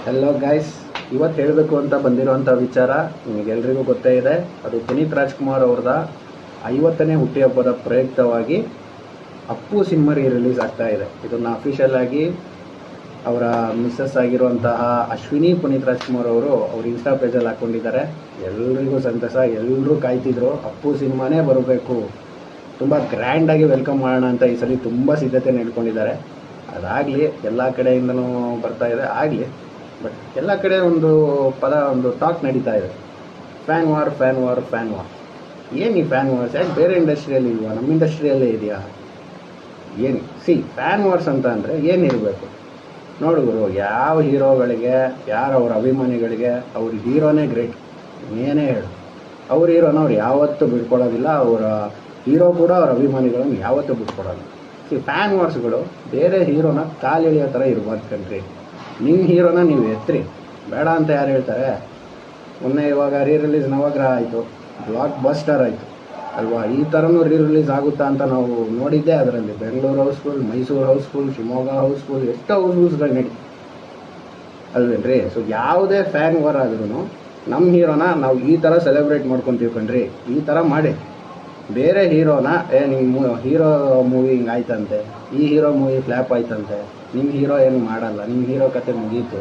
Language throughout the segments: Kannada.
ಹೆಲೋ ಗೈಸ್, ಇವತ್ತು ಹೇಳಬೇಕು ಅಂತ ಬಂದಿರುವಂಥ ವಿಚಾರ ನಿಮಗೆಲ್ರಿಗೂ ಗೊತ್ತೇ ಇದೆ. ಅದು ಪುನೀತ್ ರಾಜ್ಕುಮಾರ್ ಅವ್ರದ 50ನೇ ಹುಟ್ಟಿಹಬ್ಬದ ಪ್ರಯುಕ್ತವಾಗಿ ಅಪ್ಪು ಸಿನಿಮಾ ರಿಲೀಸ್ ಆಗ್ತಾ ಇದೆ. ಇದನ್ನು ಅಫಿಷಿಯಲ್ ಆಗಿ ಅವರ ಮಿಸ್ಸಸ್ ಆಗಿರುವಂತಹ ಅಶ್ವಿನಿ ಪುನೀತ್ ರಾಜ್ಕುಮಾರ್ ಅವರು ಅವ್ರ ಇನ್ಸ್ಟಾ ಪೇಜಲ್ಲಿ ಹಾಕ್ಕೊಂಡಿದ್ದಾರೆ. ಎಲ್ರಿಗೂ ಸಂತಸ, ಎಲ್ಲರೂ ಕಾಯ್ತಿದ್ರು ಅಪ್ಪು ಸಿನಿಮಾನೇ ಬರಬೇಕು, ತುಂಬ ಗ್ರ್ಯಾಂಡಾಗಿ ವೆಲ್ಕಮ್ ಮಾಡೋಣ ಅಂತ ಈ ಸಲ ತುಂಬ ಸಿದ್ಧತೆ ನಡ್ಕೊಂಡಿದ್ದಾರೆ. ಅದಾಗಲಿ, ಎಲ್ಲ ಕಡೆಯಿಂದನೂ ಬರ್ತಾ ಇದೆ, ಆಗಲಿ. ಬಟ್ ಎಲ್ಲ ಕಡೆ ಒಂದು ಟಾಕ್ ನಡೀತಾ ಇದೆ, ಫ್ಯಾನ್ ವಾರ್. ಏನು ಈ ಫ್ಯಾನ್ ವಾರ್ಸ್? ಯಾಕೆ ಬೇರೆ ಇಂಡಸ್ಟ್ರಿಯಲ್ಲಿ ಇಲ್ವಾ, ನಮ್ಮ ಇಂಡಸ್ಟ್ರಿಯಲ್ಲೇ ಇದೆಯಾ? ಏನು ಫ್ಯಾನ್ ವಾರ್ಸ್ ಅಂತ ಅಂದರೆ ಏನಿರಬೇಕು ನೋಡುಗರು. ಯಾವ ಹೀರೋಗಳಿಗೆ, ಯಾರು ಅವ್ರ ಅಭಿಮಾನಿಗಳಿಗೆ ಅವ್ರ ಹೀರೋನೇ ಗ್ರೇಟ್, ಏನೇ ಹೇಳು. ಅವ್ರ ಹೀರೋನ ಅವ್ರು ಯಾವತ್ತೂ ಬಿಟ್ಕೊಡೋದಿಲ್ಲ, ಅವರ ಹೀರೋ ಕೂಡ ಅವ್ರ ಅಭಿಮಾನಿಗಳನ್ನು ಯಾವತ್ತೂ ಬಿಟ್ಕೊಡೋಲ್ಲ. ಫ್ಯಾನ್ ವಾರ್ಸ್ಗಳು ಬೇರೆ ಹೀರೋನ ಕಾಲು ಎಳೆಯೋ ಥರ ಇರ್ಬಾರ್ದು ಕಣ್ರಿ. ನಿಮ್ಮ ಹೀರೋನ ನೀವು ಎತ್ತರಿ, ಬೇಡ ಅಂತ ಯಾರು ಹೇಳ್ತಾರೆ? ಮೊನ್ನೆ ಇವಾಗ ರಿಲೀಸ್ ನವಗ್ರಹ ಆಯಿತು, ಬ್ಲಾಕ್ ಬಸ್ಟರ್ ಆಯಿತು ಅಲ್ವಾ? ಈ ಥರನೂ ರಿಲೀಸ್ ಆಗುತ್ತಾ ಅಂತ ನಾವು ನೋಡಿದ್ದೆ. ಅದರಲ್ಲಿ Bengaluru houseful, Mysuru houseful, Shivamogga houseful, ಎಷ್ಟೋ ಹೌಸ್ಗಳು ನಡಿ ಅಲ್ವೇನ್ರಿ? ಸೊ ಯಾವುದೇ ಫ್ಯಾನ್ ವಾರ್ ಆದ್ರೂ ನಮ್ಮ ಹೀರೋನ ನಾವು ಈ ಥರ ಸೆಲೆಬ್ರೇಟ್ ಮಾಡ್ಕೊತೀವಿ ಕಣ್ರಿ. ಈ ಥರ ಮಾಡಿ ಬೇರೆ ಹೀರೋನ ನಿಮ್ಮ ಹೀರೋ ಮೂವಿ ಹಿಂಗೆ ಆಯ್ತಂತೆ, ಈ ಹೀರೋ ಮೂವಿ ಫ್ಲ್ಯಾಪ್ ಆಯ್ತಂತೆ, ನಿಮ್ಮ ಹೀರೋ ಏನು ಮಾಡಲ್ಲ, ನಿಮ್ಮ ಹೀರೋ ಕತೆ ಮುಗೀತು,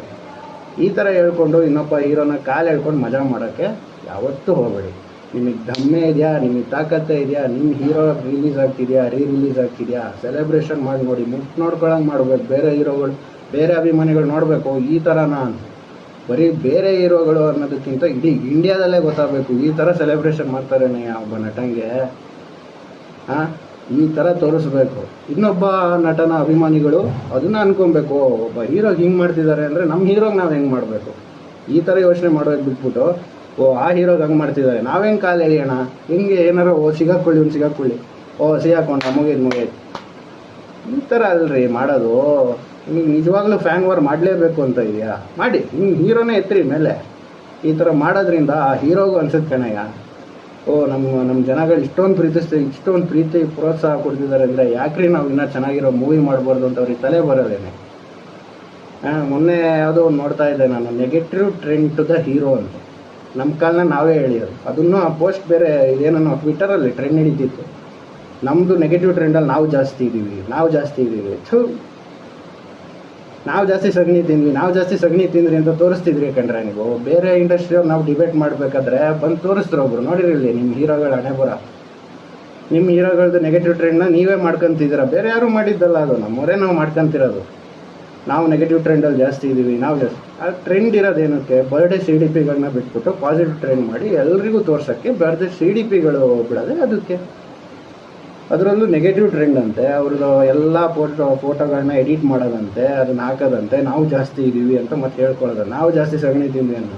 ಈ ಥರ ಹೇಳ್ಕೊಂಡು ಇನ್ನೊಬ್ಬ ಹೀರೋನ ಕಾಲು ಹೇಳ್ಕೊಂಡು ಮಜಾ ಮಾಡೋಕ್ಕೆ ಯಾವತ್ತೂ ಹೋಗಬೇಡಿ. ನಿಮಗೆ ದಮ್ಮೆ ಇದೆಯಾ, ನಿಮಗೆ ತಾಕತ್ತೆ ಇದೆಯಾ, ನಿಮ್ಮ ಹೀರೋ ರಿಲೀಸ್ ಆಗ್ತಿದೆಯಾ, ರಿಲೀಸ್ ಆಗ್ತಿದೆಯಾ, ಸೆಲೆಬ್ರೇಷನ್ ಮಾಡಿ ನೋಡಿ, ನೋಡ್ಕೊಳಂಗೆ ಮಾಡ್ಬೇಕು. ಬೇರೆ ಹೀರೋಗಳು, ಬೇರೆ ಅಭಿಮಾನಿಗಳು ನೋಡಬೇಕು ಈ ಥರನ ಅಂತ. ಬರೀ ಬೇರೆ ಹೀರೋಗಳು ಅನ್ನೋದಕ್ಕಿಂತ ಇಡೀ ಇಂಡಿಯಾದಲ್ಲೇ ಗೊತ್ತಾಗಬೇಕು ಈ ಥರ ಸೆಲೆಬ್ರೇಷನ್ ಮಾಡ್ತಾರೇನೆ ಒಬ್ಬ ನಟಂಗೆ. ಈ ಥರ ತೋರಿಸ್ಬೇಕು. ಇನ್ನೊಬ್ಬ ನಟನ ಅಭಿಮಾನಿಗಳು ಅದನ್ನ ಅನ್ಕೊಬೇಕು, ಒಬ್ಬ ಹೀರೋಗೆ ಹಿಂಗೆ ಮಾಡ್ತಿದ್ದಾರೆ ಅಂದರೆ ನಮ್ಮ ಹೀರೋಗೆ ನಾವು ಹೆಂಗೆ ಮಾಡಬೇಕು, ಈ ಥರ ಯೋಚನೆ ಮಾಡೋದು ಬಿಟ್ಬಿಟ್ಟು ಆ ಹೀರೋಗೆ ಹಂಗೆ ಮಾಡ್ತಿದ್ದಾರೆ ನಾವು ಹೆಂಗೆ ಕಾಲು ಎಳೆಯೋಣ, ಹಿಂಗೆ ಏನಾರು ಸಿಗಾಕೊಳ್ಳಿ ಸಿಗಾಕೊಂಡ ಮುಗಿದು ಈ ಥರ ಅಲ್ರಿ ಮಾಡೋದು. ನಿಮಗೆ ನಿಜವಾಗ್ಲೂ ಫ್ಯಾನ್ ವಾರ್ ಮಾಡಲೇಬೇಕು ಅಂತ ಇದೆಯಾ? ಮಾಡಿ, ನಿಮ್ಮ ಹೀರೋನೇ ಎತ್ತರಿ ಮೇಲೆ. ಈ ಥರ ಮಾಡೋದ್ರಿಂದ ಆ ಹೀರೋಗೂ ಅನ್ಸುತ್ತೆ ಕಣಯ್ಯ, ನಮ್ಮ ಜನಗಳು ಇಷ್ಟೊಂದು ಪ್ರೀತಿ ಪ್ರೋತ್ಸಾಹ ಕೊಡ್ತಿದ್ದಾರೆ ಅಂದರೆ ಯಾಕ್ರಿ ನಾವು ಇನ್ನೂ ಚೆನ್ನಾಗಿರೋ ಮೂವಿ ಮಾಡ್ಬಾರ್ದು ಅಂತ ಅವ್ರಿಗೆ ತಲೆ ಬರೋದೇನೆ. ಮೊನ್ನೆ ಯಾವುದೋ ಒಂದು ನೋಡ್ತಾ ಇದ್ದೆ ನಾನು, negative trend to the hero ಅಂತ. ನಮ್ಮ ಕಾಲನ ನಾವೇ ಹೇಳಿರೋದು. ಅದನ್ನು ಆ ಪೋಸ್ಟ್ ಬೇರೆ ಇದೇನೋ ಟ್ವಿಟ್ಟರಲ್ಲಿ ಟ್ರೆಂಡ್ ನಡೀತಿತ್ತು. ನಮ್ಮದು ನೆಗೆಟಿವ್ ಟ್ರೆಂಡಲ್ಲಿ ನಾವು ಜಾಸ್ತಿ ಇದ್ದೀವಿ. ನಾವು ಜಾಸ್ತಿ ಸಗಣಿ ತಿಂದ್ರಿ ಅಂತ ತೋರಿಸ್ತಿದ್ರಿ ಕಣ್ರೆ ನೀವು. ಬೇರೆ ಇಂಡಸ್ಟ್ರಿಯವ್ರು ನಾವು ಡಿಬೇಟ್ ಮಾಡಬೇಕಾದ್ರೆ ಬಂದು ತೋರಿಸ್ತಾರೆ ಒಬ್ರು, ನೋಡಿರಲಿ ನಿಮ್ಮ ಹೀರೋಗಳ ಹಣೆಬರ, ನಿಮ್ಮ ಹೀರೋಗಳದ್ದು ನೆಗೆಟಿವ್ ಟ್ರೆಂಡ್ನ ನೀವೇ ಮಾಡ್ಕೊತಿದ್ದೀರ, ಬೇರೆ ಯಾರೂ ಮಾಡಿದ್ದಲ್ಲ ಅದು, ನಮ್ಮವರೇ ನಾವು ಮಾಡ್ಕೊತಿರೋದು. ನಾವು ನೆಗೆಟಿವ್ ಟ್ರೆಂಡಲ್ಲಿ ಜಾಸ್ತಿ ಇದ್ದೀವಿ, ನಾವು ಜಾಸ್ತಿ. ಆ ಟ್ರೆಂಡ್ ಇರೋದೇನಕ್ಕೆ? ಬರ್ಡೇ CDPಗಳನ್ನ ಬಿಟ್ಬಿಟ್ಟು ಪಾಸಿಟಿವ್ ಟ್ರೆಂಡ್ ಮಾಡಿ ಎಲ್ರಿಗೂ ತೋರ್ಸೋಕ್ಕೆ ಬರ್ಡೇ CDPಗಳು ಬಿಡೋದೆ ಅದಕ್ಕೆ. ಅದರಲ್ಲೂ ನೆಗೆಟಿವ್ ಟ್ರೆಂಡ್ ಅಂತೆ, ಅವ್ರದ್ದು ಎಲ್ಲ ಫೋಟೋಗಳನ್ನ ಎಡಿಟ್ ಮಾಡೋದಂತೆ, ಅದನ್ನ ಹಾಕೋದಂತೆ, ನಾವು ಜಾಸ್ತಿ ಇದ್ದೀವಿ ಅಂತ ಮತ್ತೆ ಹೇಳ್ಕೊಳ್ಳೋದು, ನಾವು ಜಾಸ್ತಿ ಸಗಣಿ ತಿಂದ್ವಿ ಅನ್ನೋ.